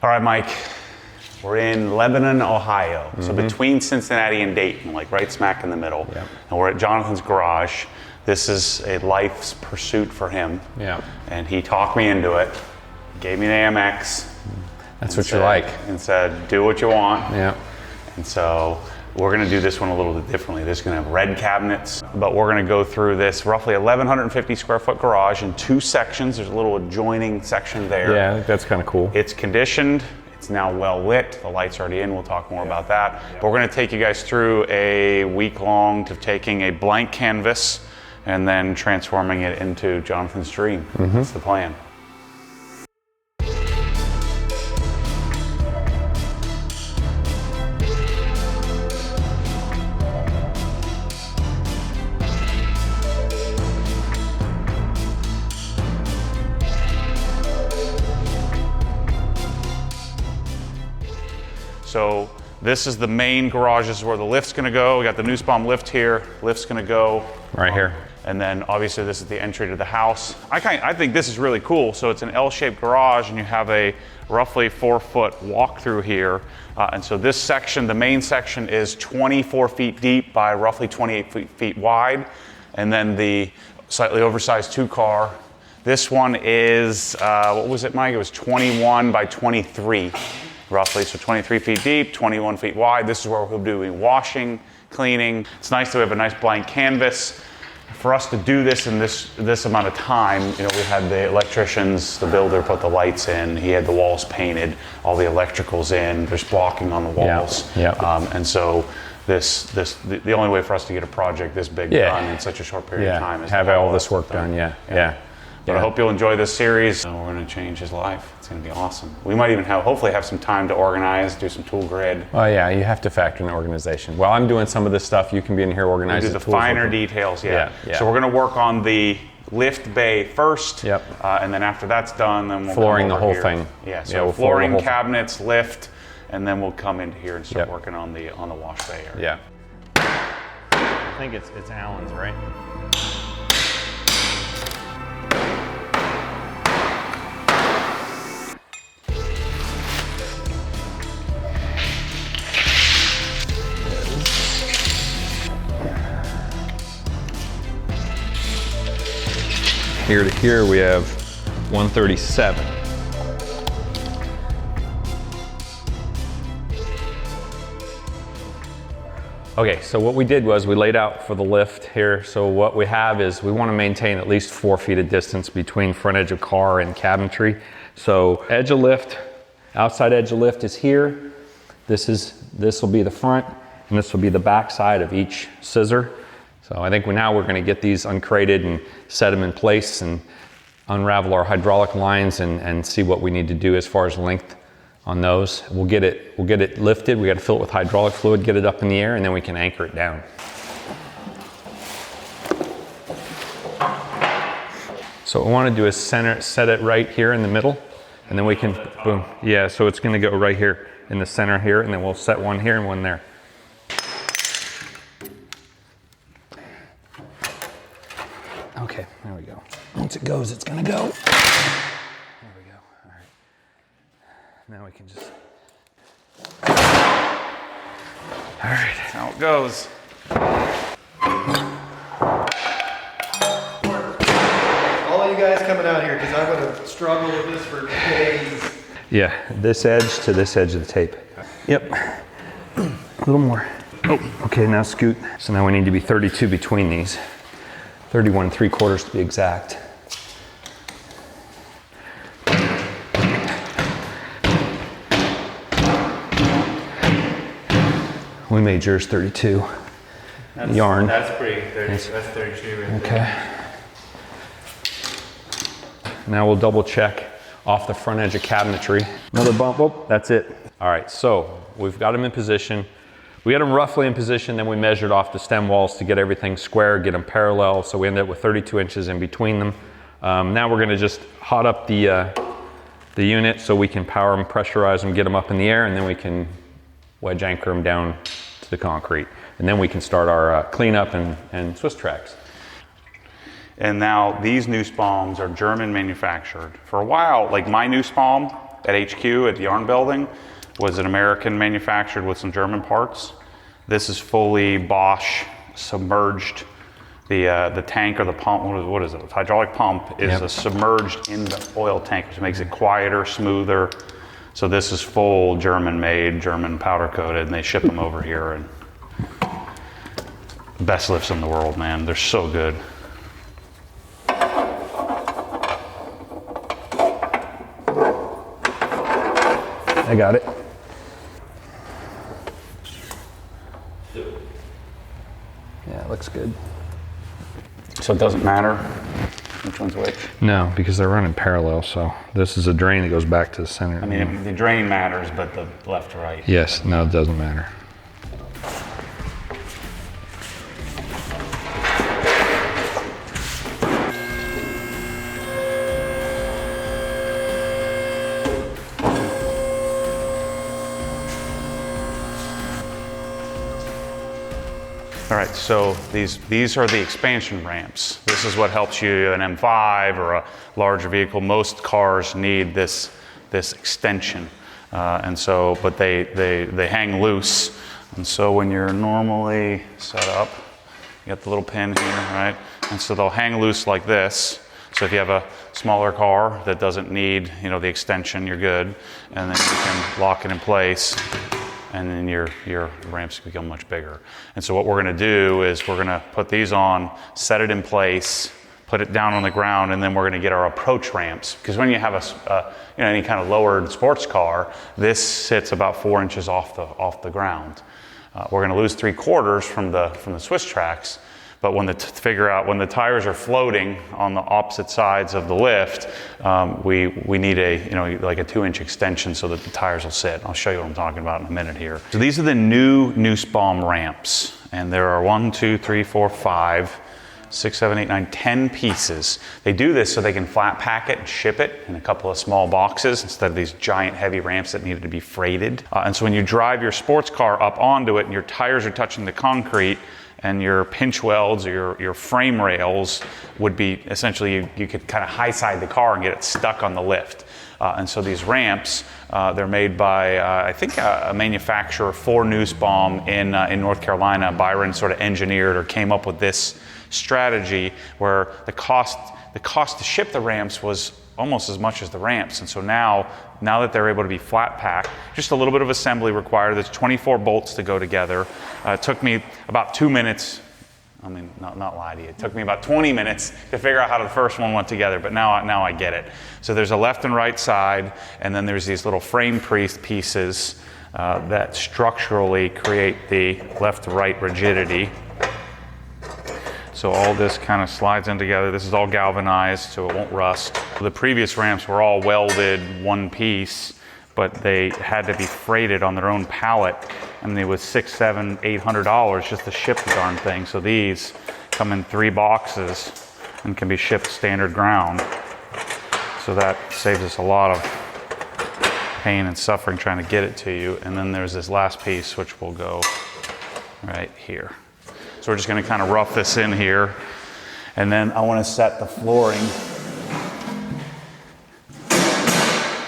All right, Mike, we're in Lebanon, Ohio. So between Cincinnati and Dayton, like right smack in the middle. Yep. And we're at Jonathan's garage. This is a life's pursuit for him. Yeah. And he talked me into it, gave me an AMX. That's what you like. And said, do what you want. Yeah. And so we're gonna do this one a little bit differently. This is gonna have red cabinets, but we're gonna go through this roughly 1,150 square foot garage in 2 sections. There's a little adjoining section there. Yeah, I think that's kind of cool. It's conditioned. It's now well lit. The light's already in. We'll talk more about that. But we're gonna take you guys through a week long of taking a blank canvas and then transforming it into Jonathan's dream. That's the plan. So this is the main garage. This is where the lift's gonna go. We got the Nussbaum lift here. Lift's gonna go Right here. And then obviously this is the entry to the house. I think this is really cool. So it's an L-shaped garage and you have a roughly 4-foot walk through here. And so this section, the main section, is 24 feet deep by roughly 28 feet wide. And then the slightly oversized 2-car. This one is, what was it, Mike? It was 21 by 23. Roughly, so 23 feet deep, 21 feet wide. This is where we'll be doing washing, cleaning. It's nice to have a nice blank canvas. For us to do this in this amount of time, you know, we had the electricians, the builder put the lights in, he had the walls painted, all the electricals in, there's blocking on the walls. And so the only way for us to get a project this big done in such a short period of time is have all this work done. But I hope you'll enjoy this series. We're going to change his life. It's going to be awesome. We might even hopefully have some time to organize, do some tool grid. Oh yeah, you have to factor in organization. While I'm doing some of this stuff, you can be in here organizing the finer details. So we're going to work on the lift bay first. And then after that's done, then we'll flooring come the over whole here. thing. So we'll flooring, cabinets, lift, and then we'll come into here and start working on the wash bay area. I think it's Allen's, right? Here to here we have 137. Okay, so what we did was we laid out for the lift here. So what we have is we want to maintain at least 4 feet of distance between front edge of car and cabinetry. So edge of lift, outside edge of lift is here. This will be the front and this will be the back side of each scissor. So I think now we're going to get these uncrated and set them in place and unravel our hydraulic lines and see what we need to do as far as length on those. We'll get it lifted. We got to fill it with hydraulic fluid, get it up in the air, and then we can anchor it down. So what we want to do is set it right here in the middle, and then we can, boom. Yeah, so it's going to go right here in the center here, and then we'll set one here and one there. Okay, there we go. Once it goes, it's gonna go. There we go, all right. Now we can just... All right. That's how it goes. All of you guys coming out here, because I'm gonna struggle with this for days. Yeah, this edge to this edge of the tape. Yep, a little more. Oh, okay, now scoot. So now we need to be 32 between these. 31 3/4 to be exact. We made yours 32. Yarn. That's pretty, that's 32 right Okay. Now we'll double check off the front edge of cabinetry. Another bump, whoop, that's it. All right, so we've got them in position. We had them roughly in position, then we measured off the stem walls to get everything square, get them parallel, so we ended up with 32 inches in between them. Now we're gonna just hot up the unit so we can power them, pressurize them, get them up in the air, and then we can wedge anchor them down to the concrete. And then we can start our cleanup and Swisstrax. And now these Nussbaums are German manufactured. For a while, like my Nussbaum, at HQ at the yarn building was an American manufactured with some German parts. This is fully Bosch submerged. The tank or the pump, what is it? The hydraulic pump is submerged in the oil tank, which makes it quieter, smoother. So this is full German made, German powder coated, and they ship them over here. And best lifts in the world, man. They're so good. I got it. Yeah, it looks good. So it doesn't matter which one's which? No, because they're running parallel, so this is a drain that goes back to the center. I mean, the drain matters, but the left to right. Yes, no, it doesn't matter. All right, so these are the expansion ramps. This is what helps you an M5 or a larger vehicle. Most cars need this extension, and so but they hang loose. And so when you're normally set up, you got the little pin here, right? And so they'll hang loose like this. So if you have a smaller car that doesn't need, the extension, you're good, and then you can lock it in place. And then your ramps become much bigger. And so what we're gonna do is we're gonna put these on, set it in place, put it down on the ground, and then we're gonna get our approach ramps. Because when you have any kind of lowered sports car, this sits about 4 inches off the ground. We're gonna lose 3/4 from the Swisstrax, but when the tires are floating on the opposite sides of the lift, we need like a 2-inch extension so that the tires will sit. I'll show you what I'm talking about in a minute here. So these are the new Nussbaum ramps, and there are 1, 2, 3, 4, 5, 6, 7, 8, 9, 10 pieces. They do this so they can flat pack it and ship it in a couple of small boxes instead of these giant heavy ramps that needed to be freighted. And so when you drive your sports car up onto it and your tires are touching the concrete, and your pinch welds or your frame rails would be essentially, you could kind of high side the car and get it stuck on the lift. And so these ramps, they're made by, I think a manufacturer for Nussbaum in North Carolina. Byron sort of engineered or came up with this strategy where the cost to ship the ramps was almost as much as the ramps. And so now that they're able to be flat packed, just a little bit of assembly required. There's 24 bolts to go together. It took me about 2 minutes. I mean, not lie to you. It took me about 20 minutes to figure out how the first one went together, but now I get it. So there's a left and right side, and then there's these little frame pieces that structurally create the left to right rigidity. So all this kind of slides in together. This is all galvanized so it won't rust. The previous ramps were all welded one piece, but they had to be freighted on their own pallet. And it was $600, $700, $800 just to ship the darn thing. So these come in 3 boxes and can be shipped standard ground. So that saves us a lot of pain and suffering trying to get it to you. And then there's this last piece which will go right here. So we're just gonna kind of rough this in here. And then I wanna set the flooring.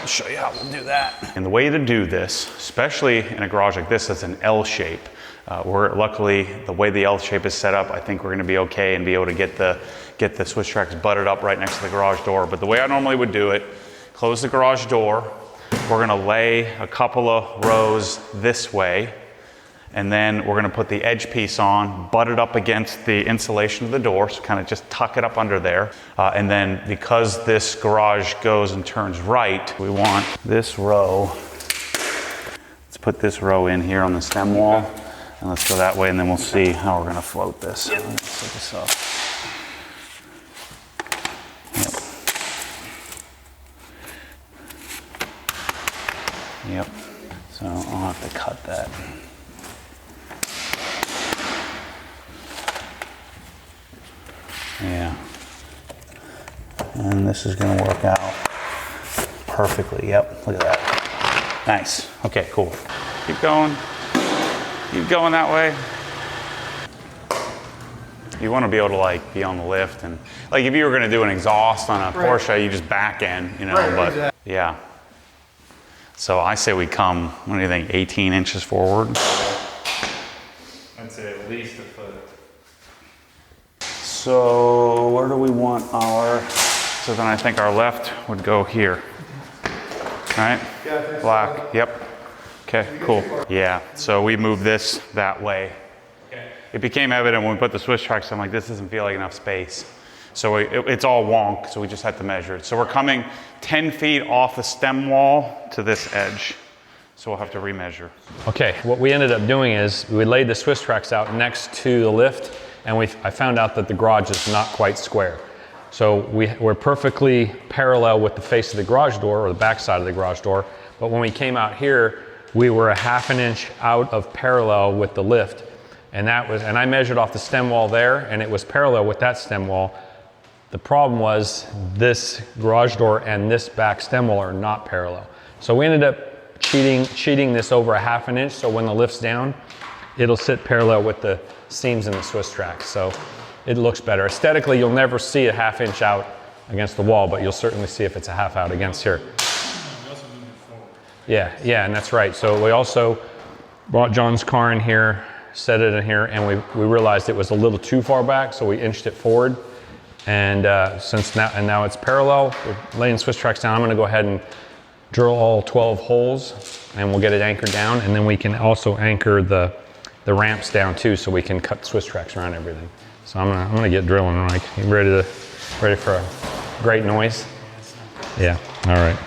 I'll show you how we'll do that. And the way to do this, especially in a garage like this that's an L shape, luckily, the way the L shape is set up, I think we're gonna be okay and be able to get the Swisstrax butted up right next to the garage door. But the way I normally would do it, close the garage door, we're gonna lay a couple of rows this way, and then we're gonna put the edge piece on, butt it up against the insulation of the door, so kind of just tuck it up under there. And then because this garage goes and turns right, we want this row. Let's put this row in here on the stem wall, and let's go that way, and then we'll see how we're gonna float this. Let's set this up. Yep. So I'll have to cut that. Yeah. And this is going to work out perfectly. Yep. Look at that. Nice. Okay, cool. Keep going. Keep going that way. You want to be able to be on the lift, and if you were going to do an exhaust on a Porsche, you just back end, Right, but exactly. yeah. So I say we come, what do you think, 18 inches forward? I'd say at least a foot. So where do we want our, so then I think our left would go here. Right? Yeah, I think so. Black, yep. Okay, cool. Yeah, so we moved this that way. Okay. It became evident when we put the Swisstrax, I'm like, this doesn't feel like enough space. So it's all wonk, so we just had to measure it. So we're coming 10 feet off the stem wall to this edge. So we'll have to remeasure. Okay, what we ended up doing is we laid the Swisstrax out next to the lift, and I found out that the garage is not quite square. So we're perfectly parallel with the face of the garage door, or the back side of the garage door, but when we came out here, we were a ½ an inch out of parallel with the lift, and I measured off the stem wall there, and it was parallel with that stem wall. The problem was this garage door and this back stem wall are not parallel. So we ended up cheating this over a ½ an inch, so when the lift's down, it'll sit parallel with the seams in the Swisstrax. So it looks better. Aesthetically, you'll never see a ½ inch out against the wall, but you'll certainly see if it's a half out against here. Yeah, and that's right. So we also brought John's car in here, set it in here, and we realized it was a little too far back, so we inched it forward. And now it's parallel, we're laying Swisstrax down. I'm gonna go ahead and drill all 12 holes, and we'll get it anchored down, and then we can also anchor the ramps down too, so we can cut Swisstrax around everything. So I'm gonna get drilling, Mike. You ready for a great noise? Yeah, all right.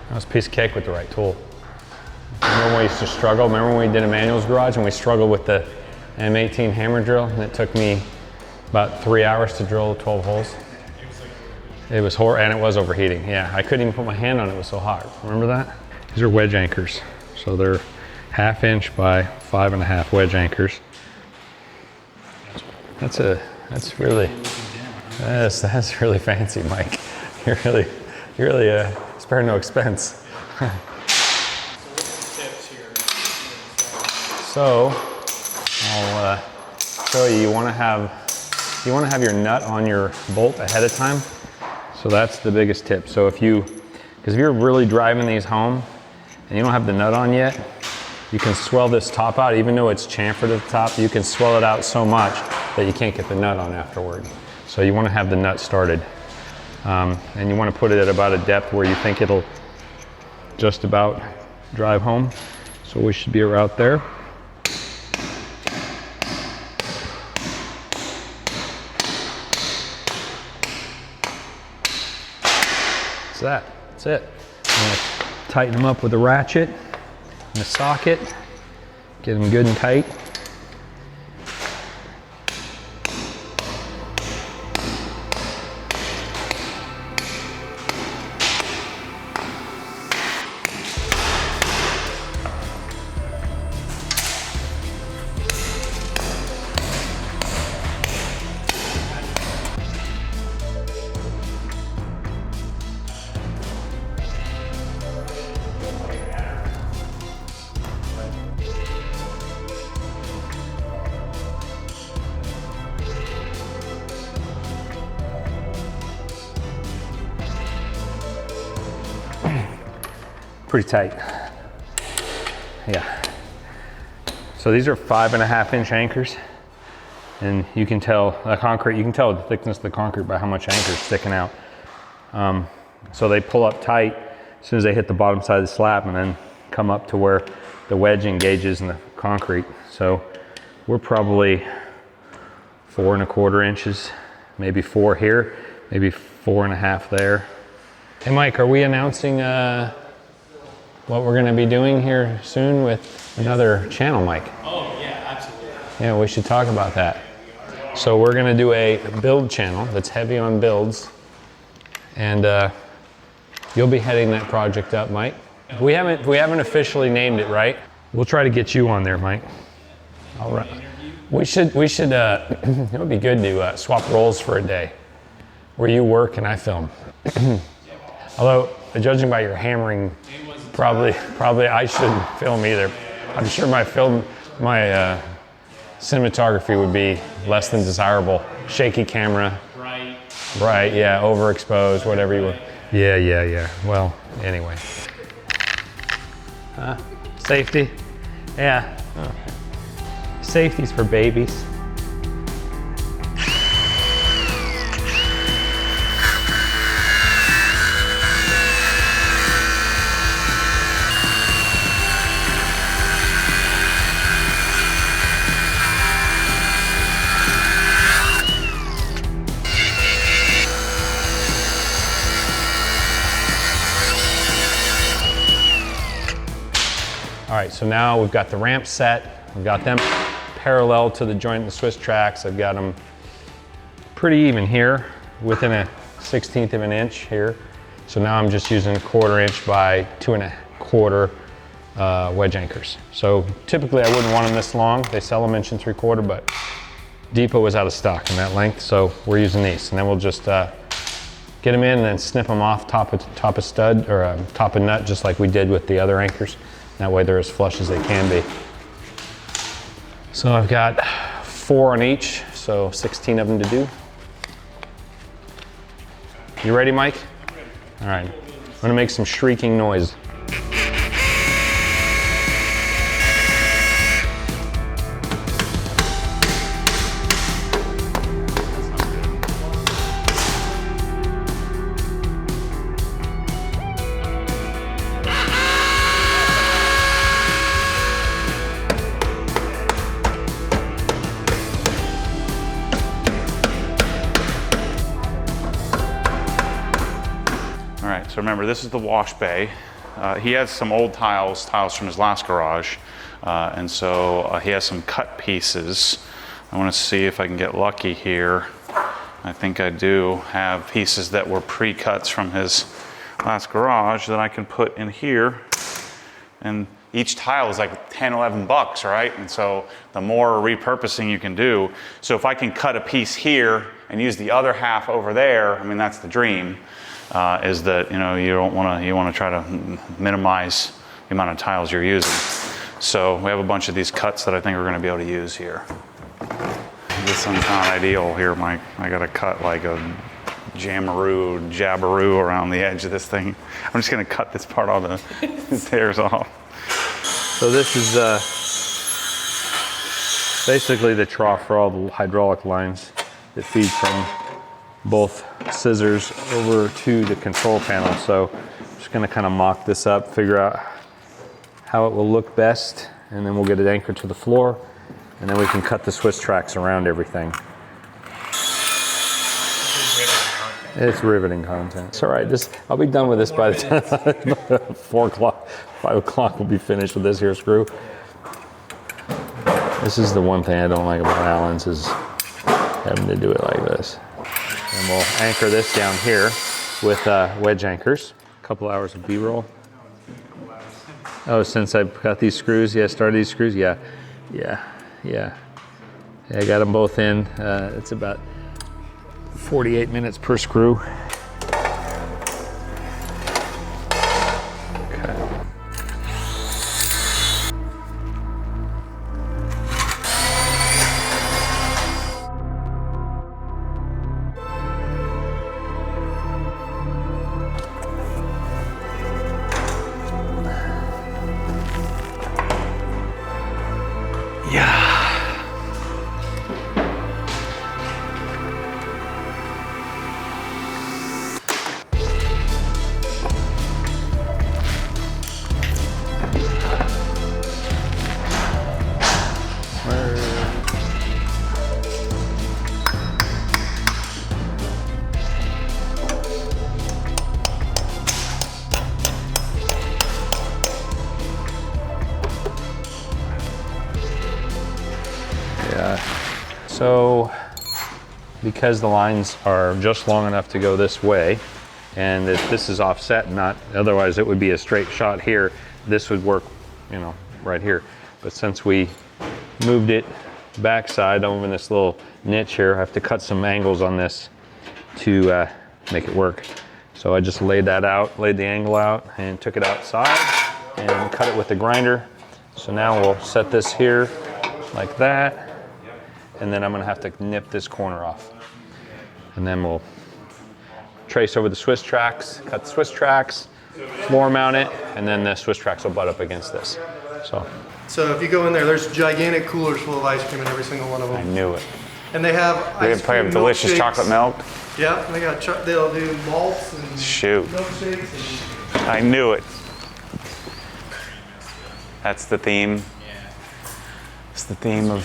That was a piece of cake with the right tool. Remember when we used to struggle? Remember when we did Emmanuel's garage and we struggled with the M18 hammer drill, and it took me about 3 hours to drill 12 holes? It was horrible, and it was overheating. Yeah, I couldn't even put my hand on it, it was so hot. Remember that? These are wedge anchors. So they're ½ inch by 5.5 wedge anchors. That's really fancy, Mike. You're really spare no expense. So I'll show you. You want to have your nut on your bolt ahead of time. So that's the biggest tip. So because if you're really driving these home and you don't have the nut on yet, you can swell this top out. Even though it's chamfered at the top, you can swell it out so much that you can't get the nut on afterward. So you want to have the nut started. And you want to put it at about a depth where you think it'll just about drive home. So we should be about there. That's it. I'm going to tighten them up with a ratchet and a socket, get them good and tight. Pretty tight. Yeah. So these are 5.5 inch anchors, and you can tell the thickness of the concrete by how much anchor is sticking out. So they pull up tight as soon as they hit the bottom side of the slab, and then come up to where the wedge engages in the concrete. So we're probably 4.25 inches, maybe 4 here. maybe 4.5 there. Hey Mike, are we announcing what we're gonna be doing here soon with another channel, Mike? Oh yeah, absolutely. Yeah, we should talk about that. So we're gonna do a build channel that's heavy on builds, and you'll be heading that project up, Mike. We haven't officially named it, right? We'll try to get you on there, Mike. All right. We should. It would be good to swap roles for a day, where you work and I film. Although, judging by your hammering, probably I shouldn't film either. I'm sure my cinematography would be less than desirable. Shaky camera. Right, yeah, overexposed, whatever you were. Yeah. Well, anyway. Safety? Yeah. Oh. Safety's for babies. All right, so now we've got the ramps set. We've got them parallel to the joint in the Swisstrax. I've got them pretty even here, within a 1/16 of an inch here. So now I'm just using 1/4 inch by 2 1/4 wedge anchors. So typically I wouldn't want them this long. They sell them 1 3/4, but Depot was out of stock in that length, so we're using these. And then we'll just get them in and then snip them off top of stud or top of nut, just like we did with the other anchors. That way they're as flush as they can be. So I've got 4 on each, so 16 of them to do. You ready, Mike? All right, I'm gonna make some shrieking noise. So remember, this is the wash bay. He has some old tiles from his last garage. And so he has some cut pieces. I want to see if I can get lucky here. I think I do have pieces that were pre-cuts from his last garage that I can put in here. And each tile is like 10, 11 bucks, right? And so the more repurposing you can do. So if I can cut a piece here and use the other half over there, I mean, that's the dream. Is that, you know, you want to try to minimize the amount of tiles you're using. So we have a bunch of these cuts that I think we're going to be able to use here. This one's not ideal here, Mike. I got to cut like a jabberoo around the edge of this thing. I'm just going to cut this part of the tears off. So this is basically the trough for all the hydraulic lines that feed from both scissors over to the control panel. So I'm just gonna kind of mock this up, figure out how it will look best, and then we'll get it anchored to the floor, and then we can cut the Swisstrax around everything. It's riveting content. It's all right, I'll be done with this by the time 4 o'clock, 5 o'clock we'll be finished with this here screw. This is the one thing I don't like about Allen's, is having to do it like this. And we'll anchor this down here with wedge anchors. A couple hours of B-roll. Oh, since I've got these screws, started these screws, yeah, I got them both in. It's about 48 minutes per screw. because the lines are just long enough to go this way, and if this is offset, not otherwise it would be a straight shot here, this would work, you know, right here. But since we moved it backside over in this little niche here, I have to cut some angles on this to make it work. So I just laid that out, laid the angle out, and took it outside and cut it with the grinder. So now we'll set this here like that, and then I'm gonna have to nip this corner off. And then we'll trace over the Swisstrax, cut the Swisstrax, floor mount it, and then the Swisstrax will butt up against this. So if you go in there, there's gigantic coolers full of ice cream in every single one of I them. knew it. And they have They ice cream have delicious milkshakes. chocolate milk. Yeah, and they got they'll do malts and Shoot. milkshakes. And I knew it. That's the theme. It's the theme of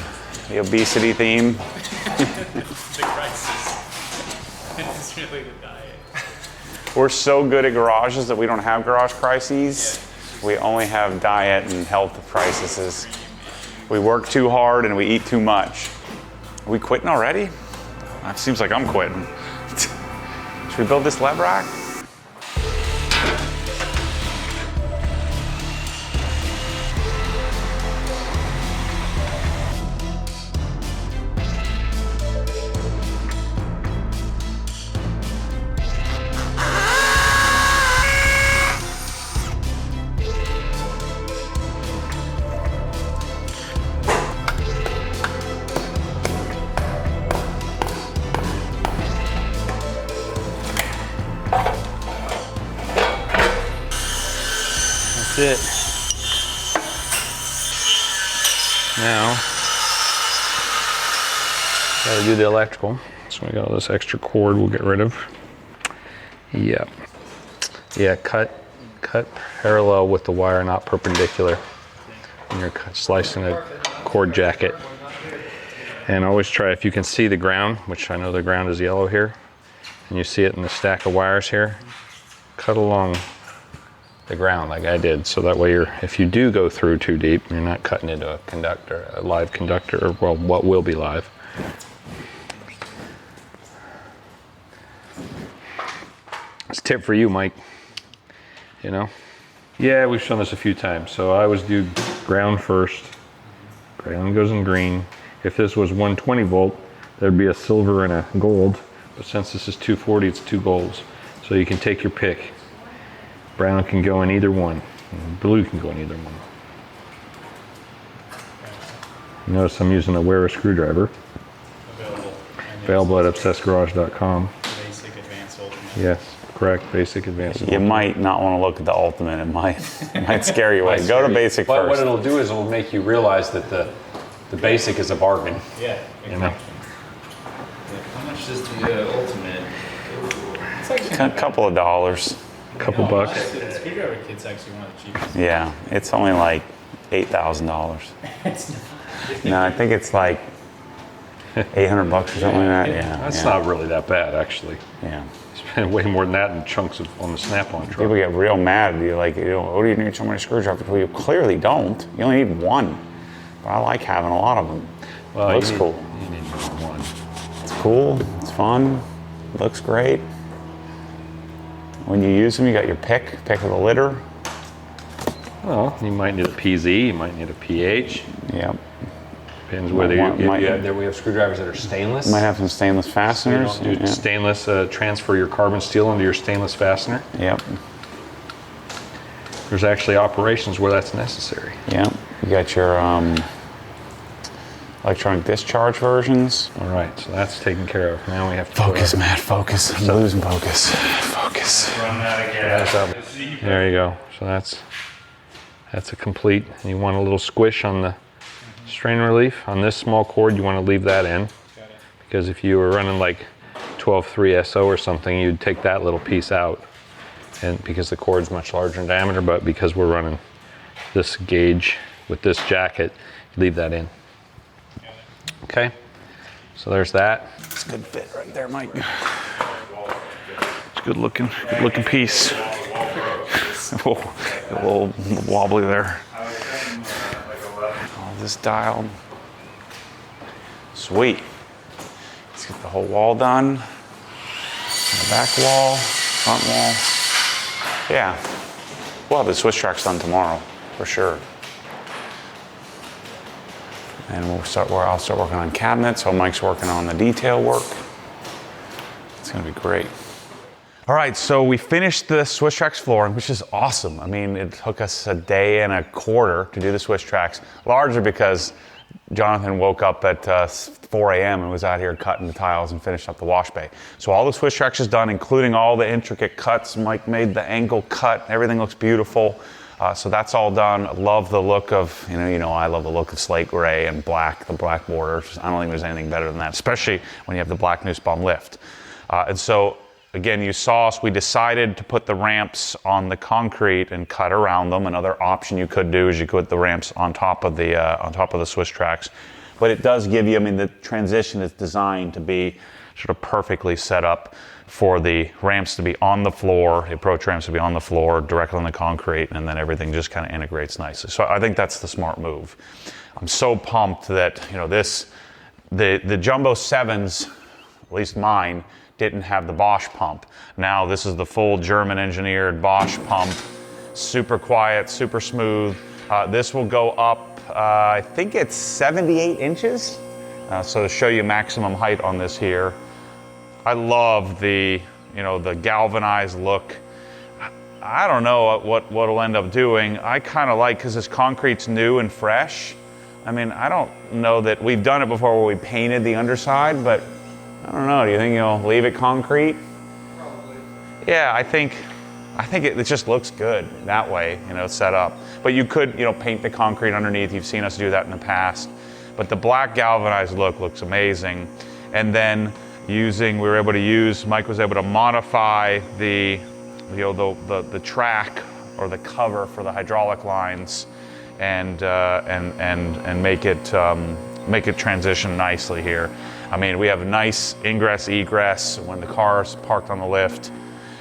the obesity theme. The crisis. It's really the diet. We're so good at garages that we don't have garage crises. We only have diet and health crises. We work too hard and we eat too much. Are we quitting already? It seems like I'm quitting. Should we build this lab rack? It. Now, gotta do the electrical. So we got all this extra cord we'll get rid of. Yep. Yeah, cut parallel with the wire, not perpendicular. When you're slicing a cord jacket. And always try, if you can see the ground, which I know the ground is yellow here, and you see it in the stack of wires here, cut along the ground like I did, so that way if you do go through too deep, you're not cutting into a conductor, a live conductor, or well, what will be live. It's a tip for you, Mike. You know? Yeah, we've shown this a few times. So I always do ground first. Ground goes in green. If this was 120 volt, there'd be a silver and a gold. But since this is 240, it's two golds. So you can take your pick. Brown can go in either one. Blue can go in either one. Notice I'm using a Wera screwdriver. Available at obsessedgarage.com. Basic, advanced, ultimate. Yes, correct. Basic, advanced. You might not want to look at the ultimate. It might scare you away. Go to basic But what first. it'll do is it'll make you realize that the basic is a bargain. Yeah. You know. How much does the ultimate? It's actually A couple of dollars. Couple bucks. The screwdriver kit's actually one of the cheapest. Yeah, it's only like $8,000. It's not. No, I think it's like 800 bucks or something like that. Yeah, That's yeah. not really that bad, actually. Yeah. Spend way more than that in chunks on the Snap-on truck. People get real mad at you, like, what do you need so many screwdrivers? Well, you clearly don't. You only need one. But I like having a lot of them. Well, Looks cool. You need more than one. It's cool. It's fun. Looks great. When you use them, you got your pick of the litter. Well, you might need a PZ, you might need a PH. Yep. Depends whether you have, there we have screwdrivers that are stainless. Might have some stainless So you fasteners. don't do Yeah. stainless, transfer your carbon steel into your stainless fastener. Yep. There's actually operations where that's necessary. Yep. You got your electronic discharge versions. All right, so that's taken care of. Now we have to Focus, Matt, focus. I'm losing focus. Focus. Run that again. There you go. So that's a complete. And you want a little squish on the strain relief. On this small cord, you want to leave that in. Because if you were running like 12.3 SO or something, you'd take that little piece out. And because the cord's much larger in diameter, but because we're running this gauge with this jacket, leave that in. Okay, so there's that. It's a good fit right there, Mike. It's a good looking piece. A little wobbly there. All this dialed. Sweet. Let's get the whole wall done. The back wall, front wall. Yeah, we'll have the Swisstrax done tomorrow, for sure. And I'll start working on cabinets while Mike's working on the detail work. It's gonna be great. All right, so we finished the Swisstrax flooring, which is awesome. I mean, it took us a day and a quarter to do the Swisstrax, largely because Jonathan woke up at 4 a.m. and was out here cutting the tiles and finishing up the wash bay. So all the Swisstrax is done, including all the intricate cuts. Mike made the angle cut. Everything looks beautiful. So that's all done. I love the look of, I love the look of slate gray and black, the black border. I don't think there's anything better than that, especially when you have the black Nussbaum lift. And so, again, you saw us, we decided to put the ramps on the concrete and cut around them. Another option you could do is you could put the ramps on top of the Swisstrax. But it does give you, the transition is designed to be sort of perfectly set up for the ramps to be on the floor, the approach ramps to be on the floor, directly on the concrete, and then everything just kind of integrates nicely. So I think that's the smart move. I'm so pumped that, the Jumbo 7s, at least mine, didn't have the Bosch pump. Now this is the full German engineered Bosch pump, super quiet, super smooth. This will go up, I think it's 78 inches. So to show you maximum height on this here. I love the galvanized look. I don't know what it'll end up doing. I kind of like, because this concrete's new and fresh. I don't know that we've done it before where we painted the underside, but I don't know. Do you think you'll leave it concrete? Probably. Yeah, I think it just looks good that way, set up. But you could, paint the concrete underneath. You've seen us do that in the past. But the black galvanized look looks amazing. And then Mike was able to modify the track or the cover for the hydraulic lines and make it transition nicely here. We have nice ingress, egress when the car's parked on the lift.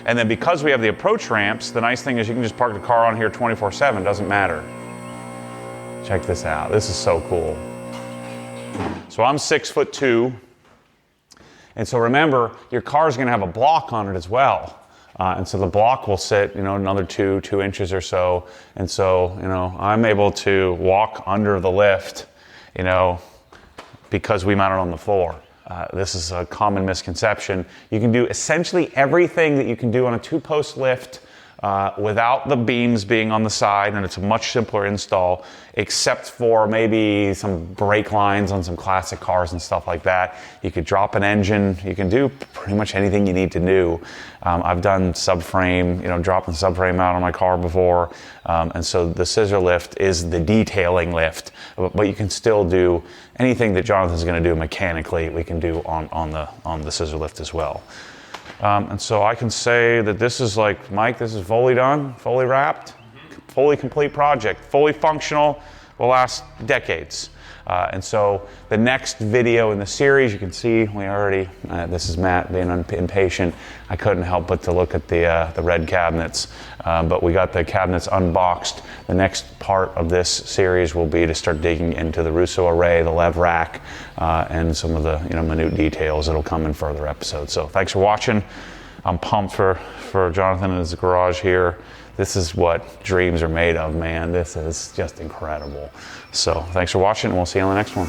And then because we have the approach ramps, the nice thing is you can just park the car on here 24/7, doesn't matter. Check this out, this is so cool. So I'm 6'2", and so remember, your car's gonna have a block on it as well. And so the block will sit, another 2 inches or so. And so, I'm able to walk under the lift, because we mount it on the floor. This is a common misconception. You can do essentially everything that you can do on a 2-post lift without the beams being on the side, and it's a much simpler install, except for maybe some brake lines on some classic cars and stuff like that. You could drop an engine. You can do pretty much anything you need to do. I've done subframe, dropping subframe out on my car before, and so the scissor lift is the detailing lift, but you can still do anything that Jonathan's going to do mechanically. We can do on the scissor lift as well. And so I can say that this is like, Mike, this is fully done, fully wrapped, fully complete project, fully functional, will last decades. And so the next video in the series, you can see we already, this is Matt being impatient. I couldn't help but to look at the red cabinets, but we got the cabinets unboxed. The next part of this series will be to start digging into the Rousseau array, the lev rack, and some of the minute details that'll come in further episodes. So thanks for watching. I'm pumped for Jonathan in his garage here. This is what dreams are made of, man. This is just incredible. So thanks for watching, and we'll see you on the next one.